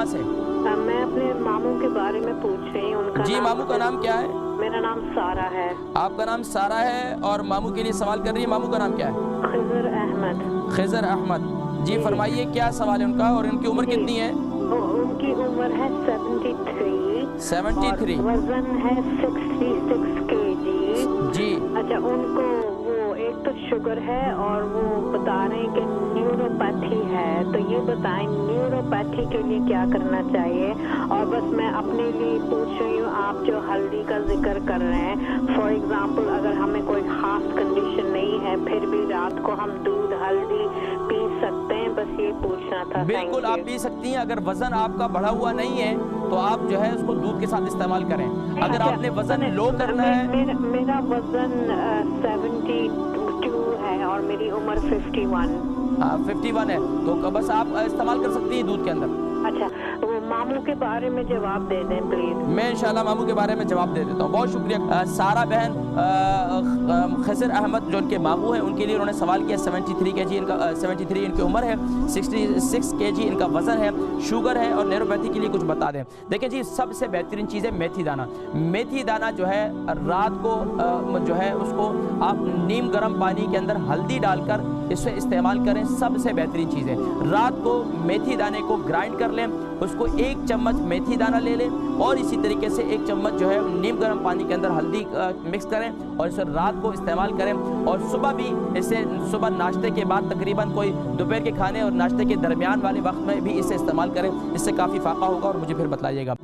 से? मैं अपने मामू के बारे में पूछ रही हूँ। उनका जी, मामू का नाम क्या है? मेरा नाम सारा है। आपका नाम सारा है और मामू के लिए सवाल कर रही है। मामू का नाम क्या है? खिजर अहमद। खिजर अहमद जी, फरमाइए क्या सवाल है उनका और उनकी उम्र कितनी है? उनकी उम्र है 73। 73। वजन है 66 kg जी। अच्छा, उनको वो एक तो शुगर है और वो बता रहे हैं कि न्यूरोपैथी है, तो ये बताएं न्यूरोपैथी के लिए क्या करना चाहिए। और बस मैं अपने लिए पूछ रही हूँ, आप जो हल्दी का जिक्र कर रहे हैं, फॉर एग्जांपल अगर हमें कोई खास कंडीशन नहीं है फिर भी रात को हम दूध हल्दी पी सकते हैं? बस ये पूछना था। बिल्कुल आप पी सकती हैं। अगर वजन आपका बढ़ा हुआ नहीं है तो आप जो है उसको दूध के साथ इस्तेमाल करें। अगर आपने वजन लो करना है, मेरा वजन 72 है और मेरी उम्र 51। 51 है, तो बस आप इस्तेमाल कर सकती हैं दूध के अंदर। अच्छा, वो मामू के बारे में जवाब दे दें प्लीज। मैं इंशाल्लाह मामू के बारे में जवाब दे देता हूँ। बहुत शुक्रिया। सारा बहन खिजर अहमद जो उनके मामू हैं उनके लिए उन्होंने सवाल किया। 73 kg इनका 73 इनकी उम्र है, 66 kg इनका वजन है, शुगर है और न्यूरोपैथी के लिए कुछ बता दें। देखिए जी, सबसे बेहतरीन चीज़ है मेथी दाना। मेथी दाना जो है रात को जो है उसको आप नीम गर्म पानी के अंदर हल्दी डालकर इसे इस्तेमाल करें। सबसे बेहतरीन चीज़ है। रात को मेथी दाने को ग्राइंड कर लें, उसको 1 चम्मच मेथी दाना ले लें और इसी तरीके से 1 चम्मच जो है नीम गर्म पानी के अंदर हल्दी मिक्स करें और इसे रात को इस्तेमाल करें। और सुबह भी इसे सुबह नाश्ते के बाद तकरीबन कोई दोपहर के खाने और नाश्ते के दरमियान वाले वक्त में भी इसे इस्तेमाल करें। इससे काफ़ी फ़ायदा होगा और मुझे फिर बताइएगा।